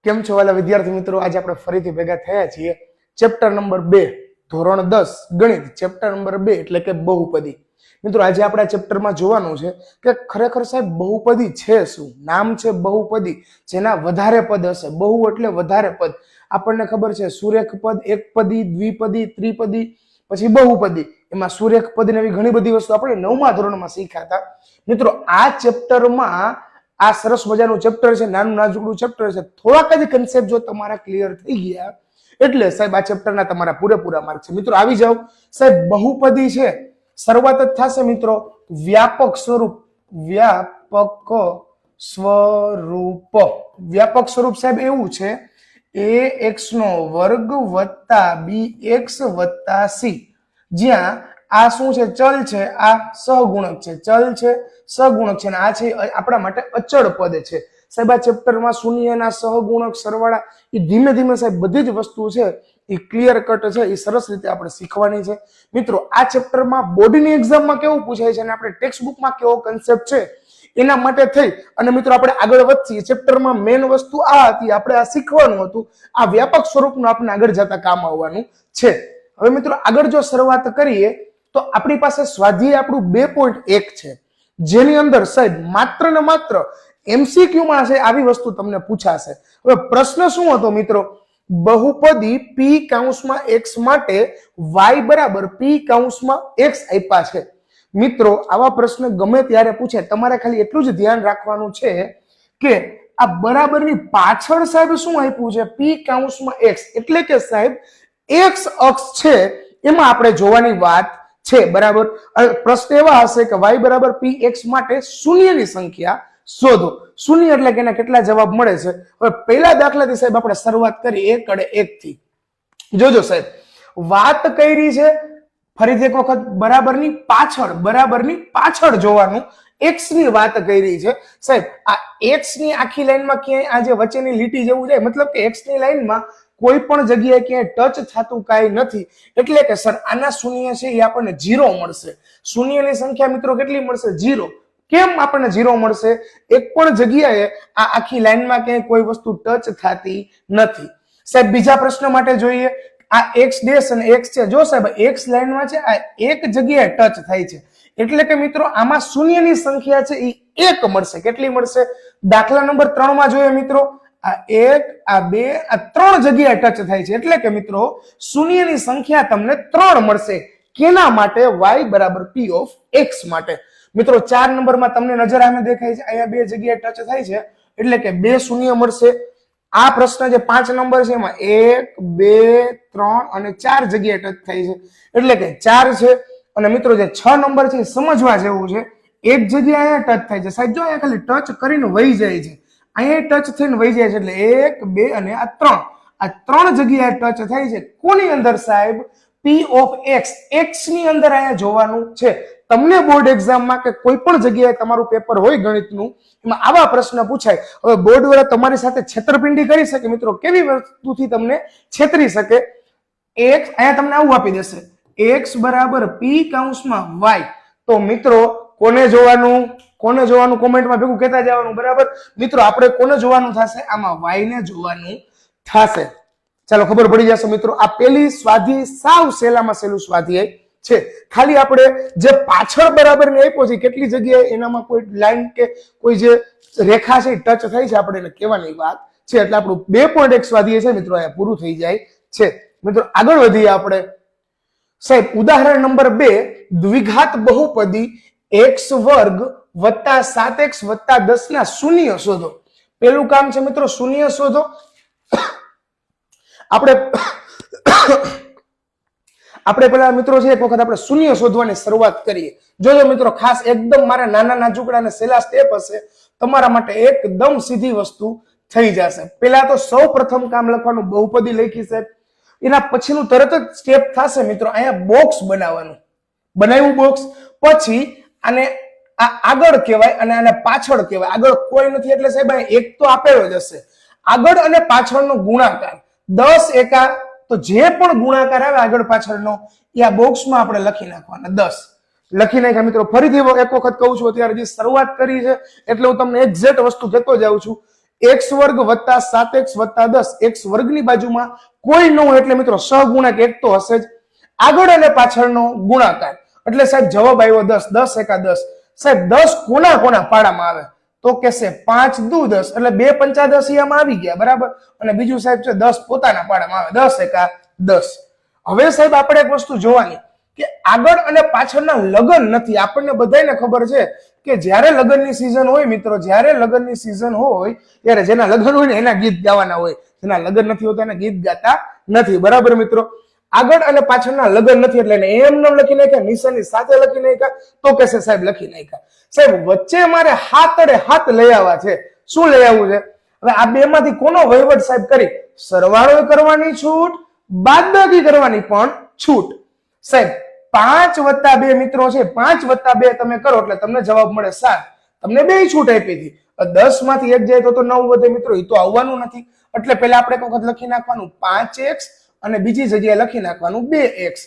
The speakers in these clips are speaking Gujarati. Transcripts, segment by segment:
કેમ છો વાલા વિદ્યાર્થી મિત્રો? આજે આપણે ફરીથી ભેગા થયા છીએ ચેપ્ટર નંબર 2 ધોરણ 10 ગણિત ચેપ્ટર નંબર 2 એટલે કે બહુપદી. મિત્રો આજે આપણે આ ચેપ્ટરમાં જોવાનું છે કે ખરેખર સાહેબ બહુપદી છે શું? નામ છે બહુપદી, જેના વધારે પદ હશે. બહુ એટલે વધારે પદ. આપણને ખબર છે સુરેખ પદ, એકપદી, દ્વિપદી, ત્રિપદી, પછી બહુપદી. એમાં સુરેખ પદ ને એવી ઘણી બધી વસ્તુ આપણે 9મા ધોરણમાં શીખ્યા હતા. મિત્રો આ ચેપ્ટરમાં આ સરસ મજાનું ચેપ્ટર છે, નાનું નાજુકડું ચેપ્ટર છે. થોડાક જ કન્સેપ્ટ જો તમારા ક્લિયર થઈ ગયા એટલે સાહેબ આ ચેપ્ટરના તમારા પૂરેપૂરા માર્ક છે. મિત્રો આવી જાવ સાહેબ. બહુપદી છે, શરૂઆત જ થશે મિત્રો વ્યાપક સ્વરૂપ. વ્યાપક સ્વરૂપ. વ્યાપક સ્વરૂપ સાહેબ એવું છે ax નો વર્ગ વત્તા bx વત્તા c, જ્યાં આ શું છે? ચલ છે, આ સહગુણક છે. ચલ છે, સહગુણક છે, અને આ છે આપણા માટે અચળ પદ છે. સાહેબ આ ચેપ્ટરમાં શૂન્યના સહગુણક સરવાળા એ ધીમે ધીમે સાહેબ બધી જ વસ્તુ છે એ ક્લિયર કટ છે, એ સરસ રીતે આપણે શીખવાની છે. મિત્રો આ ચેપ્ટરમાં બોર્ડની એક્ઝામમાં કેવું પૂછાય છે અને આપણે ટેક્સ્ટ બુકમાં કેવો કન્સેપ્ટ છે એના માટે થઈ અને મિત્રો આપણે આગળ વધીએ. ચેપ્ટરમાં મેઇન વસ્તુ આ હતી, આપણે આ શીખવાનું હતું. આ વ્યાપક સ્વરૂપનું આપણે આગળ જતા કામ આવવાનું છે. હવે મિત્રો આગળ જો શરૂઆત કરીએ તો આપણી પાસે સ્વાધ્યાય આપણું 2.1 છે, જેની અંદર સાહેબ માત્ર ને માત્ર MCQ માં છે આવી વસ્તુ તમને પૂછાશે. હવે પ્રશ્ન શું હતો મિત્રો? બહુપદી p કૌંસમાં x માટે y બરાબર p કૌંસમાં x આપ્યા છે. મિત્રો આવા પ્રશ્ન ગમે ત્યારે પૂછે, તમારે ખાલી એટલું જ ધ્યાન રાખવાનું છે કે આ બરાબરની પાછળ સાહેબ શું આપ્યું છે? p કૌંસમાં x, એટલે કે સાહેબ x અક્ષ છે એમાં આપણે જોવાની વાત છે. બરાબર. પ્રશ્ન એવા હશે કે y બરાબર px માટે શૂન્યની સંખ્યા શોધો. શૂન્ય એટલે કે એના કેટલા જવાબ મળે છે? હવે પહેલા દાખલાથી સાહેબ આપણે શરૂઆત કરી 1 અને 1 થી. જોજો સાહેબ વાત કરી છે ફરીથી એક વખત બરાબરની પાછળ જોવાનું. x ની વાત કરી છે સાહેબ. આ x ની આખી લાઈનમાં ક્યાંય આ જે વચ્ચેની લીટી જેવું જાય, મતલબ કે x ની લાઈનમાં કોઈ પણ જગ્યાએ ક્યાંય ટચ થતું કાંઈ નથી, એટલે કે સર આના શૂન્ય છે એ આપણને 0 મળશે. શૂન્યની સંખ્યા મિત્રો કેટલી મળશે? 0. કેમ આપણને 0 મળશે? એક પણ જગ્યાએ આ આખી લાઈનમાં ક્યાંય કોઈ વસ્તુ ટચ થતી નથી. સાહેબ બીજા પ્રશ્ન માટે જોઈએ. આ x ડેશ અને x છે. જો સાહેબ x લાઈનમાં છે, આ એક જગ્યાએ ટચ થાય છે, એટલે કે મિત્રો આમાં શૂન્યની સંખ્યા છે એ 1 મળશે. કેટલી મળશે? દાખલા નંબર 3 માં જોઈએ મિત્રો, આ 1, આ 2, આ 3 જગ્યાએ ટચ થાય છે, એટલે કે મિત્રો શૂન્યની સંખ્યા તમને 3 મળશે. કેના માટે? y બરાબર p ઓફ x માટે. મિત્રો 4 નંબરમાં તમને નજર આમે દેખાય છે, અહીંયા 2 જગ્યાએ ટચ થાય છે, એટલે કે 2 શૂન્ય મળશે. આ પ્રશ્ન જે 5 નંબર છે એમાં 1, 2, 3 અને 4 જગ્યાએ ટચ થાય છે, એટલે કે 4 છે. અને મિત્રો જે 6 નંબર છે એ સમજવા જેવું છે. એક જગ્યાએ અહીંયા ટચ થાય છે સાહેબ. જો અહીંયા ખાલી ટચ કરીને વહી જાય છે, અહીંયા ટચ થઈને વહી જાય છે, એટલે 1, 2 અને આ 3. આ 3 જગ્યાએ ટચ થાય છે. કોની અંદર સાહેબ? p of x. x ની અંદર અહીંયા જોવાનું છે. તમને બોર્ડ એક્ઝામમાં કે કોઈ પણ જગ્યાએ તમારું પેપર હોય ગણિતનું, એમાં આવા પ્રશ્ન પૂછાય. હવે બોર્ડ વાળા તમારી સાથે છેતરપિંડી કરી શકે મિત્રો. કેવી વસ્તુથી તમને છેતરી શકે? x અહીંયા તમને આવું આપી દેશે, x બરાબર p કૌંસમાં y. તો મિત્રો કોને જોવાનું? કોમેન્ટમાં ભેગું કહેતા જવાનું. બરાબર મિત્રો, આપણે કોને જોવાનું થશે? આમાં y ને જોવાનું થશે. ચાલો ખબર પડી જશે મિત્રો. આ પેલી સ્વાધ્યાય સાવ સહેલામાં સહેલું સ્વાધ્યાય છે. ખાલી આપણે જે પાછળ બરાબર ને આપ્યો છે, કેટલી જગ્યાએ એનામાં કોઈ લાઈન કે કોઈ જે રેખા છે ટચ થઈ છે, આપણે એને કહેવાની વાત છે. એટલે આપણું 2.1 સ્વાધ્યાય છે મિત્રો અહીંયા પૂરું થઈ જાય છે. મિત્રો આગળ વધીએ આપણે સાહેબ. ઉદાહરણ નંબર 2, દ્વિઘાત બહુપદી x વર્ગ વત્તા 7x વત્તા 10 ના શૂન્ય શોધો. પેલું કામ છે મિત્રો શૂન્ય શોધો. આપણે પેલા મિત્રો છે એક વખત આપણે શૂન્ય શોધવાની શરૂઆત કરીએ. જોજો મિત્રો ખાસ એકદમ મારા નાના નાજુકડા અને સહેલા સ્ટેપ હશે, તમારા માટે એકદમ સીધી વસ્તુ થઈ જશે. પેલા તો સૌ પ્રથમ કામ લખવાનું બહુપદી લખી છે, એના પછીનું તરત જ સ્ટેપ થશે મિત્રો અહીંયા બોક્સ બનાવવાનું. બનાવ્યું બોક્સ, પછી આને આ આગળ કહેવાય અને આને પાછળ કહેવાય. આગળ કોઈ નથી એટલે સાહેબ એક તો આપેલો જ હશે. આગળ અને પાછળનો ગુણાકાર 10 એકા, તો જે પણ ગુણાકાર આવે આગળ પાછળનો એ આ બોક્સમાં આપણે લખી નાખવાના. 10 લખી નાખ્યા મિત્રો. ફરીથી એક વખત કહું છું, અત્યારે જે શરૂઆત કરી છે એટલે હું તમને એક્ઝેક્ટ વસ્તુ કહેતો જાઉં છું. x વર્ગ વત્તા 7x વત્તા 10 x વર્ગની બાજુમાં કોઈ ન હોય એટલે મિત્રો સહગુણક એક તો હશે જ. આગળ અને પાછળનો ગુણાકાર એટલે સાહેબ જવાબ આવ્યો 10. 10 એકા 10. સાહેબ 10 કોના કોના પાડામાં આવે તો કહેશે 5 દુ 10 એટલે 2 પંચા 10 આમાં આવી ગયા બરાબર. અને બીજું સાહેબ છે 10 પોતાના પાડામાં આવે 10 એકા 10. હવે સાહેબ આપણે એક વસ્તુ જોવાની કે આગળ અને પાછળના લગન નથી. આપણને બધાને ખબર છે કે જ્યારે લગનની સીઝન હોય મિત્રો, જ્યારે લગનની સીઝન હોય ત્યારે જેના લગન હોય ને એના ગીત ગાવાના હોય, જેના લગન નથી હોતા એના ગીત ગાતા નથી બરાબર મિત્રો. આગળ અને પાછળના લગન નથી એટલે એમ નામ લખી નાખ્યા, નિશાની સાથે લખી નાખ્યા તો કહેશે સાહેબ લખી નાખ્યા. સાહેબ વચ્ચે મારે હાથ અડે હાથ લઈ આવવા છે. શું લઈ આવવું છે? હવે આ બે માંથી કોનો વહીવટ સાહેબ કરી? સરવાળો કરવાની છૂટ, બાદબાકી કરવાની પણ છૂટ. સાહેબ 5 વત્તા 2 મિત્રો છે, 5 વત્તા 2 તમે કરો એટલે તમને જવાબ મળે 7. તમને બે છૂટ આપી હતી. 10 માંથી 1 જાય તો 9 વધે મિત્રો, એ તો આવવાનું નથી. એટલે પહેલા આપણે એક વખત લખી નાખવાનું 5x અને બીજી જગ્યાએ લખી નાખવાનું 2x.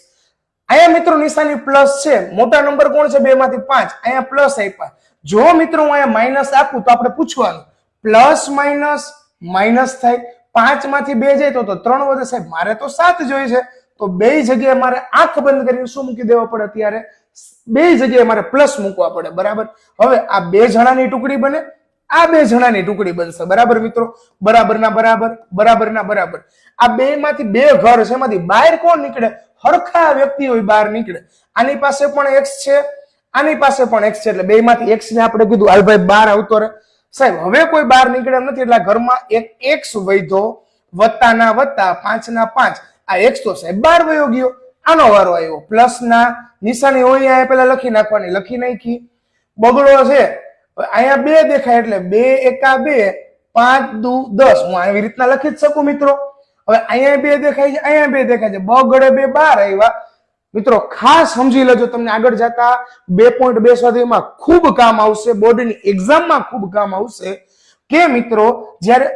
અહીંયા મિત્રો નિશાની પ્લસ છે. મોટા નંબર કોણ છે? 2 માંથી 5. અહીંયા પ્લસ આપ્યા. જો મિત્રો હું અહીંયા માઇનસ આપું તો આપણે પૂછવાનું પ્લસ માઇનસ માઇનસ થાય. 5 માંથી 2 જાય તો 3 વધે. સાહેબ મારે તો 7 જોઈએ છે તો બે જગ્યાએ મારે આંખ બંધ કરીને શું મૂકી દેવા પડે? અત્યારે બે જગ્યાએ મારે પ્લસ મૂકવા પડે બરાબર. હવે આ 2 જણાની ટુકડી બને, આ 2 જણાની ટુકડી બનશે બરાબર મિત્રો. બરાબર ના બરાબર, બરાબર ના બરાબર. આ બે માંથી 2 ઘર છે, એમાંથી બહાર કોણ નીકળે? હરખા વ્યક્તિ હોય બહાર નીકળે. આની પાસે પણ x છે, આની પાસે પણ x છે એટલે બે માંથી x ને આપણે કીધું હાલ ભાઈ બહાર આવતો રહે. સાહેબ હવે કોઈ બહાર નીકળે એમ નથી એટલે ઘરમાં એક x વૈધો વત્તા ના વત્તા 5 ના 5. આ x તો સાહેબ બહાર વયો ગયો. આનો વારો આવ્યો. પ્લસ ના નિશાની હોય અહીંયા પેલા લખી નાખવાની, લખી નાખી. બગડો છે અહીંયા 2 દેખાય એટલે 2 એકા 2, 5 દુ 10. હું આવી રીતના લખી જ શકું મિત્રો. હવે અહીંયા 2 દેખાય છે, અહીંયા 2 દેખાય છે, બગડે 2 બહાર આવ્યા. મિત્રો ખાસ સમજી લેજો, તમને આગળ જતા 2.2 સ્વાધ્યાયમાં ખૂબ કામ આવશે, બોર્ડની એક્ઝામમાં ખૂબ કામ આવશે કે મિત્રો જ્યારે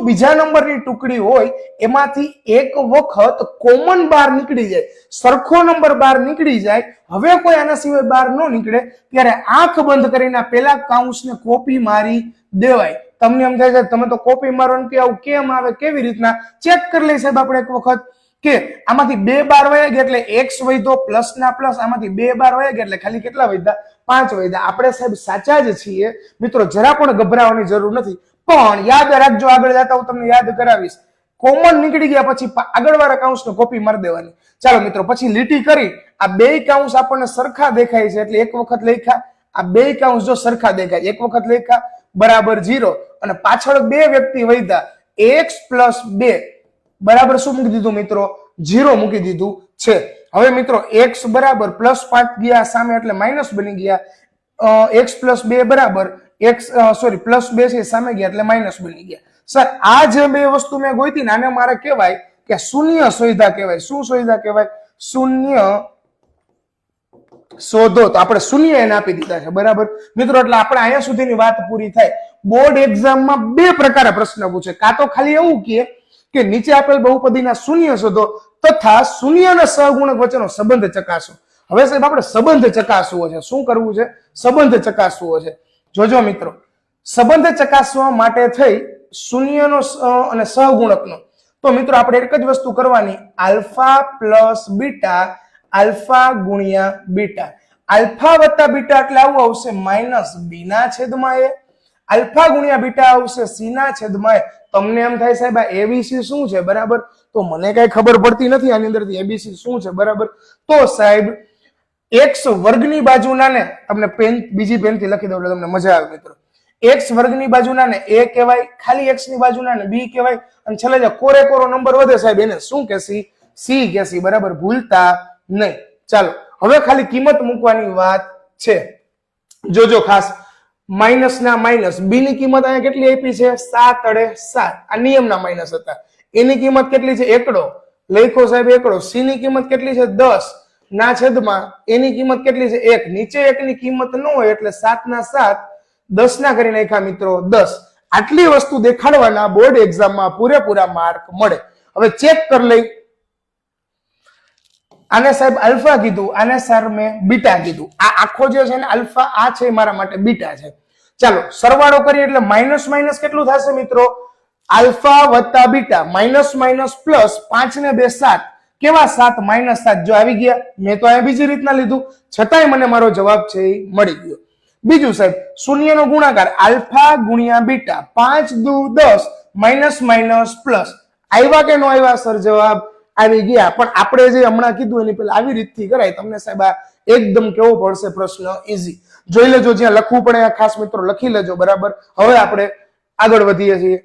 બીજા નંબરની ટુકડી હોય એમાંથી એક વખત કોમન બાર નીકળી જાય, સરખો નંબર બાર નીકળી જાય, હવે કોઈ આના સિવાય બાર ન નીકળે ત્યારે આંખ બંધ કરીને પેલા કાઉન્સને કોપી મારી દેવાય. તમને એમ થાય છે તમે તો કોપી મારો નથી, આવું કેમ આવે, કેવી રીતના? ચેક કરી લઈ સાહેબ આપણે એક વખત કે આમાંથી 2 બાર વયા ગયા એટલે x વધ્યો પ્લસ ના પ્લસ, આમાંથી 2 બાર વયા ગયા એટલે ખાલી કેટલા વધ્યા? 5 વધ્યા. આપણે સાહેબ સાચા જ છીએ મિત્રો, જરા પણ ગભરાવાની જરૂર નથી. પણ યાદ રાખજો, આગળ જતા હું તમને યાદ કરાવીશ, કોમન નીકળી ગયા પછી આગળવાળા કાઉન્સને કોપી મારી દેવાની. ચાલો મિત્રો પછી લીટી કરી આ 2 કાઉન્સ આપણને સરખા દેખાય છે એટલે એક વખત લખ્યા. આ 2 કાઉન્સ જો સરખા દેખાય એક વખત લખ્યા બરાબર 0 અને પાછળ 2 વ્યક્તિ વધ્યા x પ્લસ 2 બરાબર શું મૂકી દીધું મિત્રો? 0 મૂકી દીધું છે. હવે મિત્રો x બરાબર પ્લસ 5 ગયા સામે એટલે માઇનસ બની ગયા. x પ્લસ 2 બરાબર પ્લસ 2 છે સામે ગયા એટલે માઇનસ બની ગયા. સર આ જે બે વસ્તુ મેં ગોઈતી ને આને મારે કહેવાય કે શૂન્ય સોયધા કહેવાય. શું સોયધા કહેવાય? શૂન્ય શોધો. તો આપણે શૂન્ય એને આપી દીધા છે બરાબર મિત્રો. એટલે આપણે અહીંયા સુધીની વાત પૂરી થાય. બોર્ડ એક્ઝામમાં 2 પ્રકારે પ્રશ્ન પૂછે. કાં તો ખાલી એવું કે નીચે આપેલ બહુપદીના શૂન્ય શોધો તથા શૂન્ય અને સહગુણક વચ્ચેનો સંબંધ ચકાસો. હવે સાહેબ આપણે સંબંધ ચકાસવો છે. શું કરવું છે? સંબંધ ચકાસવો છે. જોજો મિત્રો, સંબંધ ચકાસવા માટે થઈ શૂન્યનો અને સહગુણકનો તો મિત્રો આપણે એક જ વસ્તુ કરવાની, આલ્ફા પ્લસ બીટા, આલ્ફા ગુણ્યા બીટા. આલ્ફા વત્તા બીટા એટલે આવું આવશે માઇનસ બી ના છેદમાં એ, આલ્ફા ગુણ્યા બીટા આવશે સી ના છેદમાં એ. તમને એમ થાય સાહેબ આ એબીસી શું છે બરાબર? તો મને કઈ ખબર પડતી નથી આની અંદરથી એબીસી શું છે બરાબર. તો સાહેબ x વર્ગની બાજુના ને તમને બીજી પેનથી લખી દઉં એટલે તમને મજા આવે મિત્રો. x વર્ગની બાજુના ને a કહેવાય, ખાલી x ની બાજુના ને b કહેવાય અને છેલ્લે જે કોરે કોરો નંબર વધે સાહેબ એને શું કહેશી? c કહેશી બરાબર, ભૂલતા નહીં. ચાલો હવે ખાલી કિંમત મૂકવાની વાત છે. જોજો ખાસ, માઇનસ ના માઇનસ, બી ની કિંમત અહીંયા કેટલી આપી છે? 7 અડે 7. આ નિયમના માઇનસ હતા. એની કિંમત કેટલી છે? એકડો લખો સાહેબ એકડો. સી ની કિંમત કેટલી છે? 10 ના છેદમાં એની કિંમત કેટલી છે? 1. નીચે 1 ની કિંમત ન હોય એટલે 7 ના 7 10 ના કરી નાખ્યા મિત્રો 10. આટલી વસ્તુ દેખાડવાના બોર્ડ એક્ઝામમાં પૂરેપૂરા માર્ક મળે. હવે ચેક કરી લઈ. આને સાહેબ આલ્ફા કીધું, આને સર મેં બીટા કીધું. આ આખો જે છે ને આલ્ફા, આ છે મારા માટે બીટા છે. ચાલો સરવાળો કરીએ એટલે માઇનસ માઇનસ કેટલું થશે મિત્રો? આલ્ફા વત્તા બીટા માઇનસ માઇનસ પ્લસ 5 ને 2 7 કેવા 7 માઇનસ 7 જો આવી ગયા. મેં તો અહીંયા બીજી રીતના લીધું છતાંય મને મારો જવાબ છે એ મળી ગયો. બીજું સાહેબ શૂન્યનો ગુણાકાર આલ્ફા ગુણ્યા બીટા 5 દુ 10 માઇનસ માઇનસ પ્લસ આવ્યા કે નો આવ્યા સર? જવાબ આવી ગયા. પણ આપણે જે હમણાં કીધું એની પહેલા આવી રીતથી કરાય. તમને સાહેબ આ એકદમ કેવો પડશે પ્રશ્ન? ઈઝી. જોઈ લેજો, જ્યાં લખવું પડે ખાસ મિત્રો લખી લેજો. બરાબર. હવે આપણે આગળ વધીએ છીએ.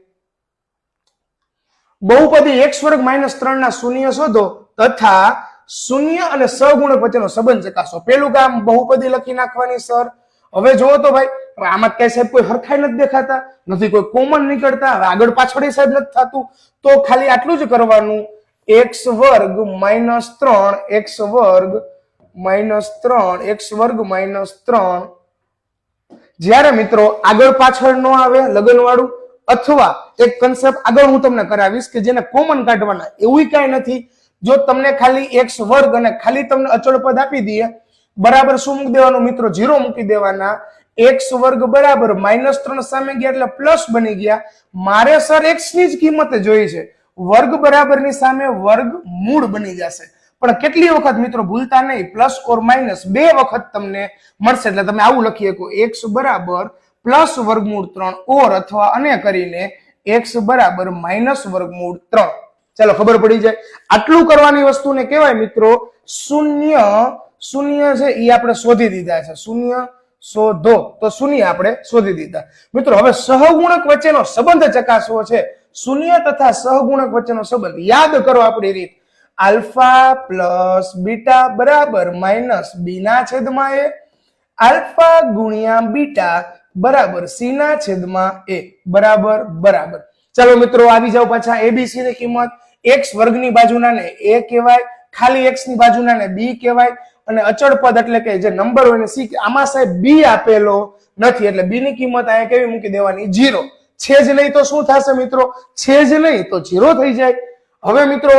બહુપદી x વર્ગ માઇનસ 3 ના શૂન્ય શોધો તથા શૂન્ય અને સહગુણક વચ્ચેનો સંબંધ ચકાસો. પેલું કામ બહુપદી લખી નાખવાની સર. હવે જોવો તો ભાઈ આમાં કઈ સાહેબ કોઈ હરખાઈ નથી દેખાતા, નથી કોઈ કોમન નીકળતા. હવે આગળ પાછળ સાહેબ નથી થતું, તો ખાલી આટલું જ કરવાનું. x વર્ગ માઇનસ 3 x વર્ગ માઇનસ 3 x વર્ગ માઇનસ 3 જ્યારે મિત્રો આગળ પાછળ નો આવે લગન વાળું, અથવા એક કન્સેપ્ટ આગળ હું તમને કરાવીશ કે જેને કોમન કાઢવાના એવું કઈ નથી. જો તમને ખાલી x વર્ગ અને ખાલી તમને અચળ પદ આપી દઈએ બરાબર, શું મૂકી દેવાનું મિત્રો? 0 મૂકી દેવાના. x વર્ગ બરાબર માઇનસ 3 સામે ગયા એટલે પ્લસ બની ગયા. મારે સર x ની જ કિંમત જોઈ છે. વર્ગ બરાબર ની સામે વર્ગ મૂળ બની જશે. પણ કેટલી વખત મિત્રો ભૂલતા નહીં, પ્લસ ઓર માઇનસ 2 વખત તમને મળશે. એટલે તમે આવું લખી શકો x બરાબર પ્લસ વર્ગમૂળ 3 ઓર અથવા અને કરીને x બરાબર માઇનસ વર્ગમૂળ 3. ચાલો ખબર પડી જાય. આટલું કરવાની વસ્તુને કહેવાય મિત્રો શૂન્ય. શૂન્ય છે એ આપણે શોધી દીધા છે. શૂન્ય શોધો તો શૂન્ય આપણે શોધી દીધા મિત્રો. હવે સહગુણક વચ્ચેનો સંબંધ ચકાસવો છે. શૂન્ય તથા સહગુણક વચ્ચેનો સંબંધ યાદ કરો આપણી રીત. આલ્ફા પ્લસ બીટા બરાબર માઇનસ બી ના છેદમાં એ. આલ્ફા ગુણ્યા બીટા બરાબર સી ના છેદમાં એ. બરાબર બરાબર. ચાલો મિત્રો આવી જાવ પાછા. એબીસી ની કિંમત x વર્ગની બાજુના ને a કહેવાય, ખાલી x ની બાજુના ને b કહેવાય, અને અચળ પદ એટલે કે જે નંબર હોય ને c. આમાં સાહેબ b આપેલો નથી એટલે b ની કિંમત અહીંયા કેવી મૂકી દેવાની? 0. છે જ નહીં તો શું થશે મિત્રો? છે જ નહીં તો 0 થઈ જાય. હવે મિત્રો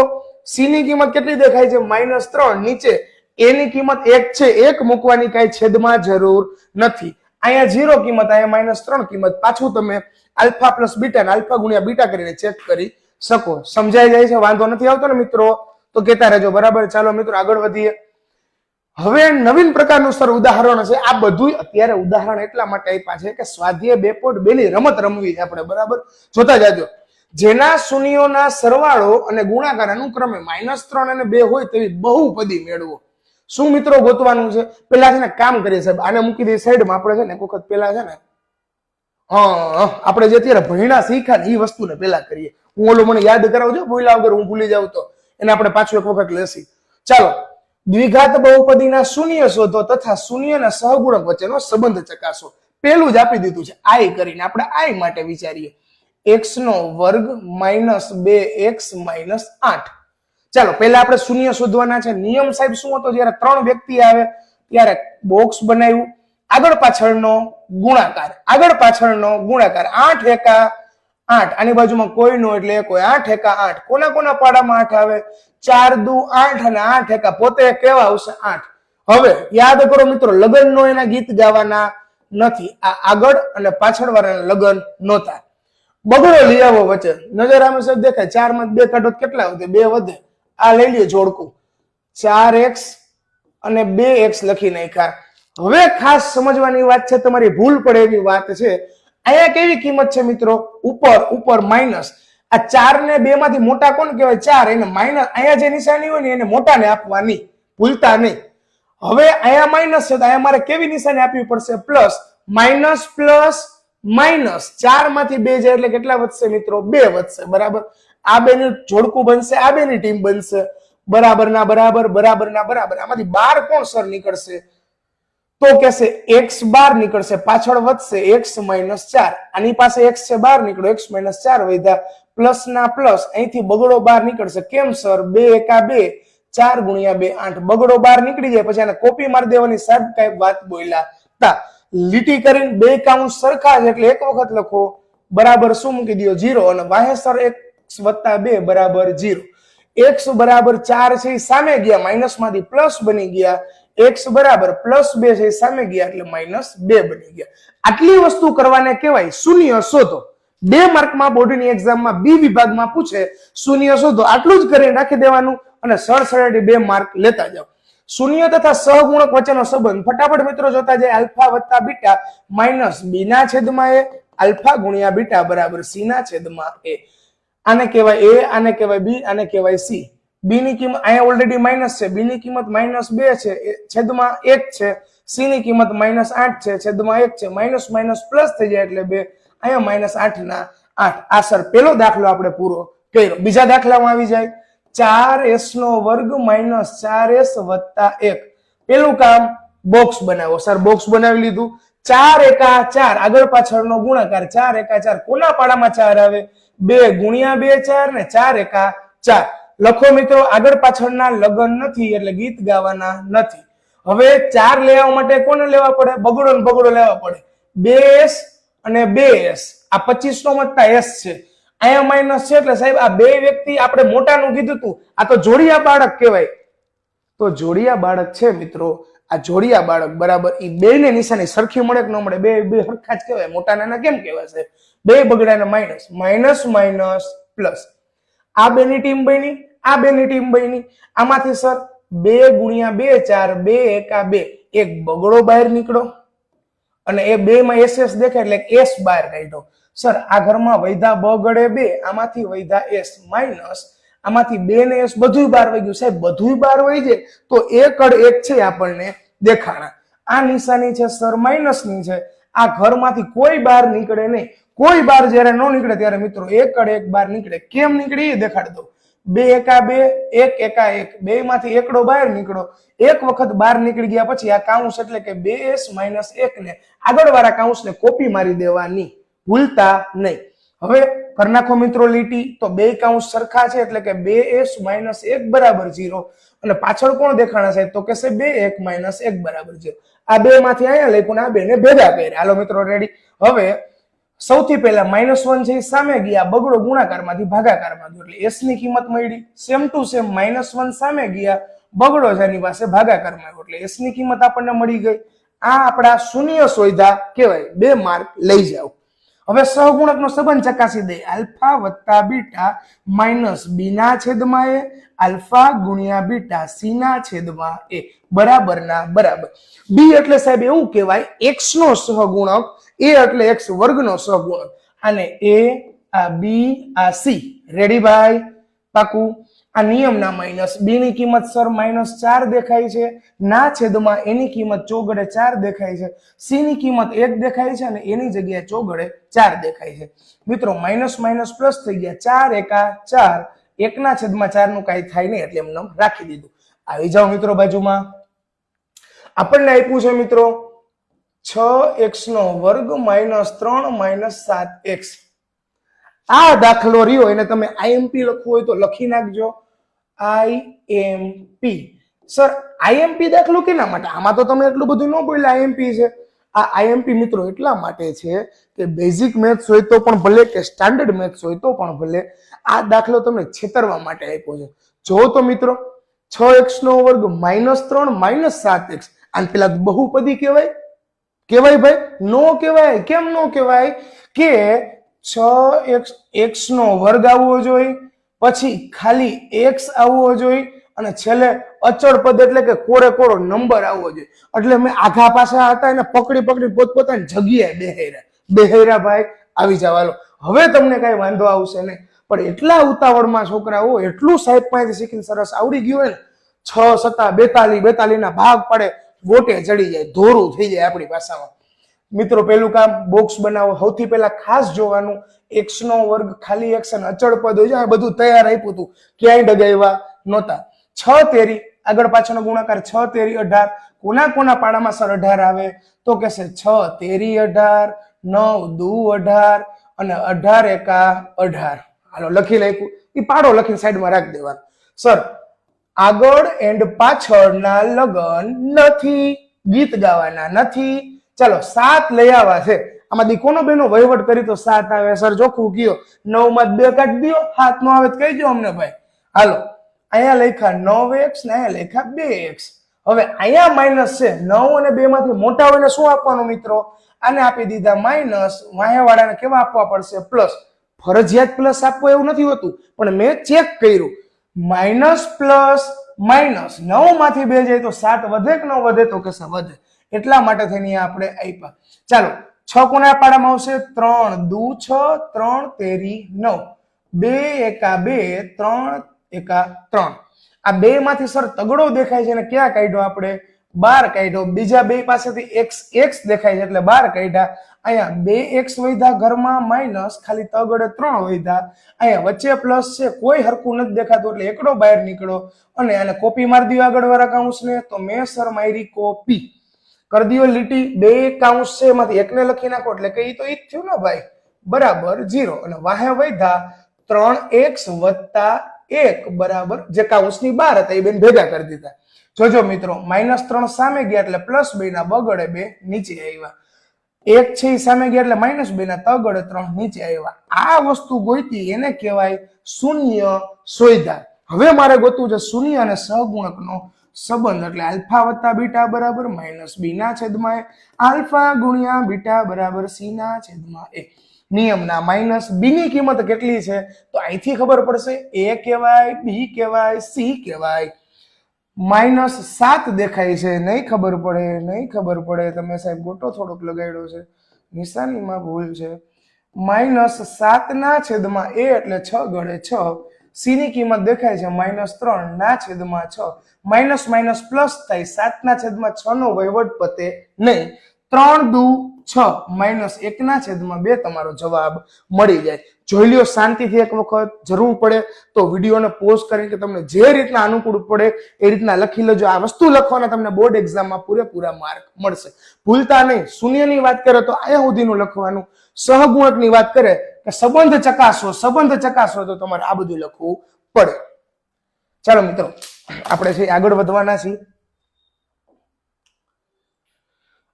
c ની કિંમત કેટલી દેખાય છે? -3. નીચે a ની કિંમત 1 છે, 1 મૂકવાની કઈ છેદમાં જરૂર નથી. અહીંયા 0 કિંમત, અહીંયા -3 કિંમત. પાછું તમે આલ્ફા પ્લસ બીટા ને આલ્ફા ગુણ્યા બીટા કરીને ચેક કરી શકો. સમજાઈ જાય છે? વાંધો નથી આવતો ને મિત્રો? તો કહેતા રહેજો. બરાબર. ચાલો મિત્રો આગળ વધીએ. હવે નવીન પ્રકારનું સર ઉદાહરણ છે. આ બધું અત્યારે ઉદાહરણ એટલા માટે આપ્યા છે કે સ્વાધ્યાય 2.2 ની રમત રમવી છે આપણે. બરાબર. જોતા જાજો. જેના શૂન્યોના સરવાળો અને ગુણાકાર અનુક્રમે -3 અને 2 હોય તેવી બહુપદી મેળવો. શું મિત્રો ગોતવાનું છે? પેલા છે ને કામ કરીએ સાહેબ, આને મૂકી દઈએ સાઈડમાં. આપણે છે ને એક વખત પેલા છે ને આપણે જે અત્યારે ભણ્યા શીખ્યા ને એ વસ્તુને પેલા કરીએ. હું ઓલું મને યાદ કરાવજો, ભૂલ્યા વગર હું ભૂલી જાઉં તો એને આપણે પાછું એક વખત લેસી. ચાલો. દ્વિઘાત બહુપદીના શૂન્ય શોધો તથા શૂન્યના સહગુણક વચ્ચેનો સંબંધ ચકાસો. પેલું જ આપી દીધું છે i કરીને. આપણે i માટે વિચારીએ. x નો વર્ગ માઇનસ 2x માઇનસ 8. ચાલો પહેલા આપણે શૂન્ય શોધવાના છે. નિયમ સાહેબ શું હતો? જયારે 3 વ્યક્તિ આવે ત્યારે બોક્સ બનાવ્યું, આગળ પાછળનો ગુણાકાર, આગળ પાછળનો ગુણાકાર. 8 એકા 8. આની બાજુમાં કોઈ નો એટલે કોઈ. 8 એકા 8. કોના કોના પાડામાં 8 આવે? 4 દુ 8 અને 8 એકા પોતે કેવા આવશે? 8. હવે યાદ કરો મિત્રો, લગન નો એના ગીત ગાવાના નથી. આ આગળ અને પાછળ વાળાના લગન નહોતા. બગડો લઈ આવો વચ્ચે. નજર આમે સાહેબ દેખાય. 4 માં 2 કાઢો કેટલા વધે? 2 વધે. આ લઈ લ્યો જોડકું. 4x અને 2x લખી નાખ્યા. હવે ખાસ સમજવાની વાત છે, તમારી ભૂલ પડે એવી વાત છે. અહીંયા કેવી કિંમત છે મિત્રો? ઉપર માઇનસ. આ 4 ને 2 માંથી મોટા કોણ કહેવાય? 4. એને માઇનસ અહીંયા જે નિશાની હોય ને એને મોટાને આપવાની, ભૂલતા નહીં. હવે અહીંયા માઇનસ છે તો અહીંયા મારે કેવી નિશાની આપવી પડશે? પ્લસ. Minus plus minus. 4 માંથી 2 જાય એટલે કેટલા વધશે મિત્રો? 2 વધશે. બરાબર. આ બેનું જોડકું બનશે, આ બેની ટીમ બનશે. બરાબર ના બરાબર, બરાબર ના બરાબર. આમાંથી 12 કોણ સર નીકળશે? તો કહેશે x બાર નીકળશે. પાછળ વધશે x માઇનસ 4. આની પાસે x છે, 12 નીકળ્યો, x માઇનસ 4 વધ્યા. પ્લસ ના પ્લસ, અહીંથી બગડો 12 નીકળશે. કેમ સર? 2 એકા 2, 4 ગુણ્યા 2 8. બગડો 12 નીકળી જાય પછી આને કોપી મારી દેવાની. સાહેબ કઈ વાત બોલ્યા તા. લીટી કરીને 2 કાઉન્ટ સરખા છે એટલે એક વખત લખો. બરાબર શું મૂકી દો? 0. અને વાહેસર x વત્તા 2 બરાબર 0. x બરાબર 4 છે, સામે ગયા, માઇનસ માંથી પ્લસ બની ગયા. x બરાબર +2 છે સામે ગયા એટલે -2 બની ગયા. આટલી વસ્તુ કરવાને કહેવાય શૂન્ય શોધો. 2 માર્કમાં બોર્ડની એક્ઝામમાં બી વિભાગમાં પૂછે શૂન્ય શોધો, આટલું જ કરીને રાખી દેવાનું અને સરસરાટી 2 માર્ક લેતા જાઓ. શૂન્ય તથા સહગુણક વચ્ચેનો સંબંધ ફટાફટ મિત્રો જોતા જાય. આલ્ફા વત્તા બીટા માઇનસ બી ના છેદમાં એ, આલ્ફા ગુણ્યા બીટા બરાબર સી ના છેદમાં એ. આને કહેવાય એ, આને કહેવાય બી, આને કહેવાય સી. બી ની કિંમત અહીંયા ઓલરેડી માઇનસ છે, બી ની કિંમત -2 છે છેદમાં 1 છે, સી ની કિંમત -8 છે છેદમાં 1 છે, માઇનસ માઇનસ પ્લસ થઈ જાય એટલે 2, અહીંયા -8 ના 8. આ સર પેલો દાખલો આપણે પૂરો કર્યો. બીજા દાખલામાં આવી જાય 4s નો વર્ગ -4s વત્તા 1. પેલું કામ બોક્સ બનાવો. સર બોક્સ બનાવી લીધું. 4 એકા 4 આગળ પાછળનો ગુણાકાર, 4 એકા 4 કોના પાડામાં 4 આવે? 2 ગુણ્યા 2 4 ને 4 એકા 4. લખો મિત્રો, આગળ પાછળના લગન નથી એટલે ગીત ગાવાના નથી. હવે 4 લેવા માટે કોને લેવા પડે? બગડો ને બગડો લેવા પડે. 2s અને 2s, આ 25 નો વત્તા s છે, અહીંયા માઇનસ છે એટલે સાહેબ આ બે વ્યક્તિ આપણે મોટાનું કીધું હતું, આ તો જોડિયા બાળક કહેવાય. તો જોડિયા બાળક છે મિત્રો, આ જોડિયા બાળક બરાબર એ બે ને નિશાની સરખી મળે કે ન મળે? બે સરખા જ કહેવાય. મોટા નાના કેમ કહેવાય છે? બે બગડા ને માઇનસ, માઇનસ માઇનસ પ્લસ. આ બેની ટીમ બની, આ બેની ટીમ બની. આમાંથી સર 2 ગુણ્યા 2 4, 2 એકા 2, એક બગડો બહાર નીકળો અને એ બે માં એસ દેખાય એટલે એસ બહાર કાઢ્યો. સર આ ઘરમાં વૈધા બગડે 2, આમાંથી વૈધા એસ માઇનસ આમાંથી 2 ને એસ બધું બહાર વહી ગયું. સાહેબ બધું બહાર વહી જાય તો એક કડ એક છે આપણને દેખાણા. આ નિશાની છે સર માઇનસ ની છે. આ ઘરમાંથી કોઈ બહાર નીકળે નહીં. કોઈ બહાર જ્યારે ન નીકળે ત્યારે મિત્રો એક કડ એક બહાર નીકળે. કેમ નીકળે એ દેખાડ દઉં. 2 એકા 2, 1 એકા 1, બે માંથી એકડો બહાર નીકળો. એક વખત બહાર નીકળી ગયા પછી આ કાઉન્સ એટલે કે 2s - 1 ને આગળ વાળા કાઉન્સને કોપી મારી દેવાની, ભૂલતા નહીં. હવે કરી નાખો મિત્રો લીટી, તો બે કાઉન્સ સરખા છે એટલે કે 2s - 1 બરાબર 0 અને પાછળ કોણ દેખાણા સાહેબ? તો કહેશે 2 1 - 1 બરાબર 0. આ બે માંથી અહીંયા લખ્યું ને આ બે ને ભેગા કર્યા. હાલો મિત્રો રેડી. હવે સૌથી પહેલા -1 છે સામે ગયા, બગડો ગુણાકારમાંથી ભાગાકારમાં ગયો એટલે s ની કિંમત મળી. સેમ ટુ સેમ -1 સામે ગયા, બગડો જેની પાસે ભાગાકારમાં ગયો એટલે s ની કિંમત આપણને મળી ગઈ. આ આપણા શૂન્ય શોધા કહેવાય. 2 માર્ક લઈ જાઓ. હવે સહગુણકનો સંબંધ ચકાસી દે. આલ્ફા વત્તા બીટા માઇનસ બી ના છેદમાં એ, આલ્ફા ગુણ્યા બીટા સી ના છેદમાં એ બરાબર ના બરાબર. બી એટલે સાહેબ એવું કહેવાય x નો સહગુણક, a એટલે x વર્ગનો સહગુણક. અને a, આ બી, આ સી. રેડી ભાઈ? પાકું? આ નિયમના માઇનસ. બી ની કિંમત સર -4 દેખાય છે, ના છેદમાં એની કિંમત ચોગડે 4 દેખાય છે, સી ની કિંમત 1 દેખાય છે અને એની જગ્યાએ ચોગડે 4 દેખાય છે. મિત્રો માઇનસ માઇનસ પ્લસ થઈ ગયા. 4 એકા 4, 1 ના છેદમાં 4 નું કઈ થાય નહીં એટલે એમને રાખી દીધું. આવી જાઓ મિત્રો બાજુમાં. આપણને આપ્યું છે મિત્રો 6x નો વર્ગ -3 7x. આ દાખલો રહ્યો એને તમે આઈએમપી લખવું હોય તો લખી નાખજો. આઈએમપી. સર આઈએમપી દાખલો કેના માટે? આમાં તો તમે એટલું બધું ન બોલ્યા આઈએમપી છે. આ આઈએમપી મિત્રો એટલા માટે છે કે બેઝિક મેથ્સ હોય તો પણ ભલે કે સ્ટાન્ડર્ડ મેથ્સ હોય તો પણ ભલે આ દાખલો તમને છેતરવા માટે આપ્યો છે. જો તો મિત્રો 6x નો વર્ગ -3 7x, આને પેલા બહુપદી કહેવાય? કહેવાય ભાઈ? નો કહેવાય. કેમ નો કહેવાય? કે 6x નો વર્ગ આવવો જોઈએ, પછી ખાલી x આવવો જોઈએ અને છેલ્લે અચળ પદ એટલે કે કોરે કોરો નંબર આવવો જોઈએ. એટલે મેં આઘા પાછા હતા એને પકડી પોતપોતાની જગ્યાએ બેહેરા ભાઈ. આવી જવાલો. હવે તમને કઈ વાંધો આવશે નહીં. પણ એટલા ઉતાવળમાં છોકરાઓ એટલું સાહેબ પાસેથી શીખીને સરસ આવડી ગયું હોય ને, 6 7 42 ના ભાગ પડે, ગોટે ચડી જાય, ધોરું થઈ જાય આપણી ભાષામાં. મિત્રો પેલું કામ બોક્સ બનાવો. સૌથી પહેલા ખાસ જોવાનું x નો વર્ગ ખાલી x અને અચળ પદ હોય છે. આ બધું તૈયાર આપ્યું હતું, ક્યાંય ડગાવ્યા નહોતા. 6 તેરી આગળ પાછળનો ગુણાકાર 6 તેરી 18. કોના પાડામાં સર 18 આવે? તો કહેશે 6 તેરી 18, 9 દુ 18 અને 18 એકા 18. હાલો લખી નાખ્યું. એ પાડો લખીને સાઈડમાં રાખી દેવાનો. સર આગળ એન્ડ પાછળના લગન નથી, ગીત ગાવાના નથી. ચાલો 7 લઈ આવ્યા છે. આમાંથી કોનો બેનો વહીવટ કરી તો 7 આવે? સર ચોખ્ખું કયો 9 માં 2 કાઢી દો. 7 નો આવે તો કહીજો અમને ભાઈ. હાલો અહીંયા લખ્યા 9x ને અહીંયા લખ્યા 2x. હવે અહીંયા માઇનસ છે, 9 અને 2 માંથી મોટા હોય શું આપવાનું મિત્રો? આને આપી દીધા માઇનસ, વાયાવાળાને કેવા આપવા પડશે? પ્લસ. ફરજિયાત પ્લસ આપવો એવું નથી હોતું, પણ મેં ચેક કર્યું, માઇનસ પ્લસ માઇનસ 9 માંથી 2 જાય તો 7 વધે કે ન વધે? તો કે વધે. એટલા માટે થઈને આપણે આપ્યા. ચાલો 6 કોના પાડામાં આવશે? 3 દુ 6, 3 તેરી 9, 2 એકા 2, 3 એકા 3. આ બે માંથી સર તગડો દેખાય છે અને ક્યાં કાઢ્યો આપણે? 12 કાઢ્યો. બીજા બે પાસેથી x દેખાય છે એટલે 12 કાઢ્યા. અહીંયા 2x વધ્યા ઘરમાં, માઇનસ ખાલી તગડે 3 વધ્યા. અહીંયા વચ્ચે પ્લસ છે, કોઈ હરખું નથી દેખાતું એટલે એકડો બહાર નીકળો અને આને કોપી મારી દો આગળ વાળા કાઉન્સને. તો મેં સર મારી કોપી કરી દો લીટી. બે કાઉન્સ છે એમાંથી એકને લખી નાખો એટલે કે ઈ તો ઈ જ થયું ને ભાઈ, બરાબર 0. અને વાહે વધ્યા 3x વત્તા 1 બરાબર જે કાઉન્સની બહાર હતા એ બેન ભેગા કરી દીધા. જોજો મિત્રો, -3 સામે ગયા એટલે +2 ના બગડે 2 નીચે આવ્યા. 1 છે એ સામે ગયા એટલે -2 ના તગડે 3 નીચે આવ્યા. આ વસ્તુ ગોઈતી એને કહેવાય શૂન્ય સોયદા. હવે મારે ગોતવું છે શૂન્ય અને સહગુણકનો સંબંધ, એટલે આલ્ફા વત્તા બીટા બરાબર -b ના છેદમાં a, આલ્ફા ગુણ્યા બીટા બરાબર c ના છેદમાં a. નિયમના -b ની કિંમત કેટલી છે? તો અહીંથી ખબર પડશે. a કહેવાય, b કહેવાય, c કહેવાય. -7 દેખાય છે, નહીં ખબર પડે. તમે સાહેબ ગોટો થોડોક લગાડ્યો છે, નિશાનીમાં ભૂલ છે. -7 ના છેદમાં a એટલે 6 ગણે 6. c ની કિંમત દેખાય છે -3 ના છેદમાં 6. માઇનસ માઇનસ પ્લસ થાય, 7 ના છેદમાં 6 નો વહીવટ પતે નહીં. 3 દુ 6 -1 ના છેદમાં 2 તમારો જવાબ મળી જાય. જોઈ લ્યો શાંતિથી એક વખત, જરૂર પડે તો વિડીયોને પોઝ કરીને કે તમને જે રીતના અનુકૂળ પડે એ રીતના લખી લેજો. આ વસ્તુ લખવાના તમને બોર્ડ એક્ઝામમાં પૂરેપૂરા માર્ક મળશે. ભૂલતા નહીં. શૂન્યની વાત કરે તો આયા સુધીનું લખવાનું. સહગુણકની વાત કરે કે સંબંધ ચકાસો તો તમારે આ બધું લખવું પડે. ચાલો મિત્રો, આપણે છે આગળ વધવાના છીએ.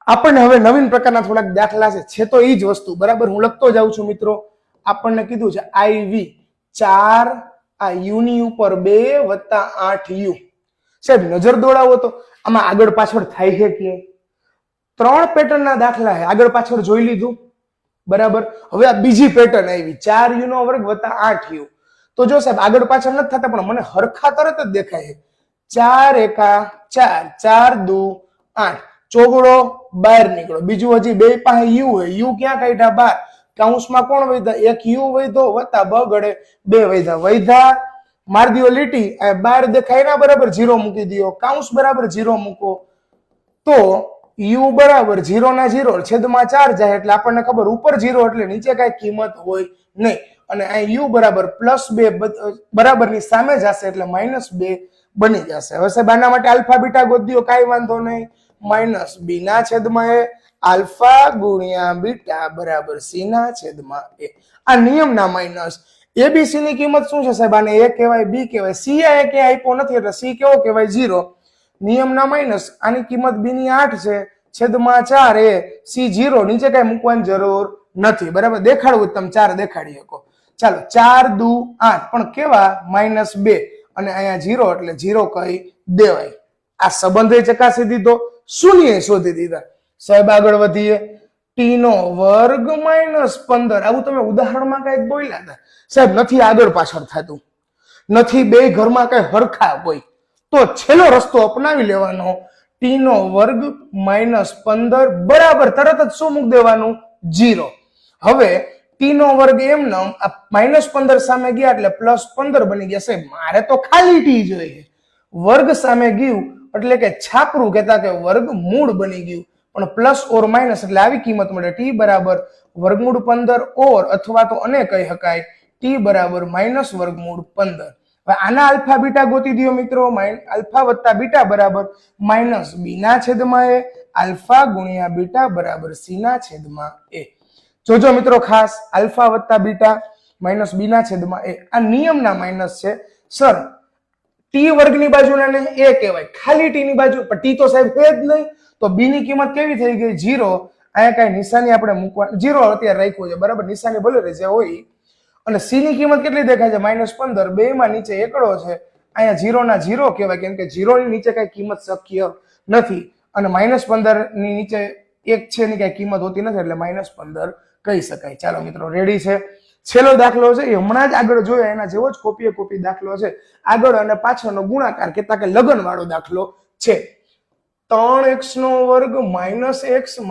આપણને હવે નવીન પ્રકારના થોડાક દાખલા છે તો એ જ વસ્તુ બરાબર હું લખતો જાઉં છું મિત્રો. આપણને કીધું છે IV 4 આ u ની ઉપર 2 વત્તા 8u. સાહેબ નજર દોડાવો તો આમાં આગળ પાછળ થાય છે કે 3 પેટર્નના દાખલા છે, આગળ પાછળ જોઈ લીધું બરાબર. હવે આ બીજી પેટર્ન આવી 4u નો વર્ગ વત્તા 8u. તો જો સાહેબ આગળ પાછળ નથી થતા પણ મને હરખા તરત જ દેખાય છે. 4 એકા 4, 4 દુ 8, ચોગડો બહાર નીકળો. બીજું હજી બે પાસે u હોય, u ક્યાં કાઢ્યા? 12. કાઉન્સમાં કોણ વધ્યા? એક u વધ્યો વત્તા બગડે 2 વધ્યા. મારી દો લીટી, 12 દેખાય ના બરાબર 0 મૂકી દો. કાઉન્સ બરાબર 0 મૂકો તો u બરાબર 0 ના 0 છેદમાં 4 જાય એટલે આપણને ખબર ઉપર 0 એટલે નીચે કઈ કિંમત હોય નહીં. અને અહીં u બરાબર +2 બરાબરની સામે જશે એટલે -2 બની જશે. હવે સાહેબ આના માટે આલ્ફા બીટા ગોતી દો, કાંઈ વાંધો નહીં. -b ના છેદમાં a, આલ્ફા ગુણ્યા બીટા બરાબર c ના છેદમાં a. આ નિયમના માઇનસ. abc ની કિંમત શું છે સાહેબ? આને a કહેવાય, b કહેવાય, c આ એક આપ્યો નથી એટલે c કેવો કહેવાય? 0. નિયમના માઇનસ. આની કિંમત b ની 8 છે છેદમાં 4 a, c 0. નીચે કઈ મૂકવાની જરૂર નથી બરાબર. દેખાડવું તમે 4 દેખાડી શકો. ચાલો 4 દુ 8 પણ કેવા? -2 અને અહીંયા 0 એટલે 0 કહી દેવાય. આ સંબંધે ચકાસી દીધો, શૂન્ય શોધી દીધા. સાહેબ આગળ વધીએ. t નો વર્ગ -15. આવું તમે ઉદાહરણમાં કઈક બોલ્યા હતા સાહેબ. નથી આગળ પાછળ થતું, નથી બે ઘરમાં કઈ હરખા હોય તો છેલ્લો રસ્તો અપનાવી લેવાનો. t નો વર્ગ -15 બરાબર તરત જ શું મૂકી દેવાનું? 0. હવે t નો વર્ગ એમ નામ -15 સામે ગયા એટલે +15 બની ગયા. સાહેબ મારે તો ખાલી t જોઈએ, વર્ગ સામે ગયું એટલે કે છાપરું કહેતા કે વર્ગ મૂળ બની ગયું. પણ પ્લસ ઓર માઇનસ એટલે આવી કિંમત મળે. t બરાબર વર્ગમૂળ 15 ઓર અથવા તો અને કહી શકાય t બરાબર -વર્ગમૂળ 15. હવે આના આલ્ફા બીટા ગોતી દો મિત્રો. આલ્ફા વત્તા બીટા બરાબર -b ના છેદમાં a, આલ્ફા ગુણ્યા બીટા બરાબર c ના છેદમાં a. જોજો મિત્રો ખાસ, આલ્ફા વત્તા બીટા -b ના છેદમાં a. આ નિયમના માઇનસ છે સર. t વર્ગની બાજુના ને a કહેવાય, ખાલી t ની બાજુ પણ t તો સાહેબ છે જ નહીં. તો b ની કિંમત કેવી થઈ ગઈ? 0. અહીંયા કઈ નિશાની આપણે મૂકવા 0 અત્યારે રાખ્યું છે બરાબર, નિશાની ભલે રહે જે હોય. અને c ની કિંમત કેટલી દેખાય છે? -15. બે માં નીચે એકડો છે અહીંયા 0 ના 0 કહેવાય, કેમ કે 0 ની નીચે કઈ કિંમત શક્ય નથી અને -15 ની નીચે 1 છે ની કઈ કિંમત હોતી નથી, એટલે -15 કહી શકાય. ચાલો મિત્રો રેડી છે. છેલ્લો દાખલો છે એ હમણાં જ આગળ જોયો એના જેવો જ કોપીએ કોપી દાખલો છે. આગળ અને પાછળનો ગુણાકાર કહેતા કે લગન વાળો દાખલો છે. 3x નો વર્ગ -x -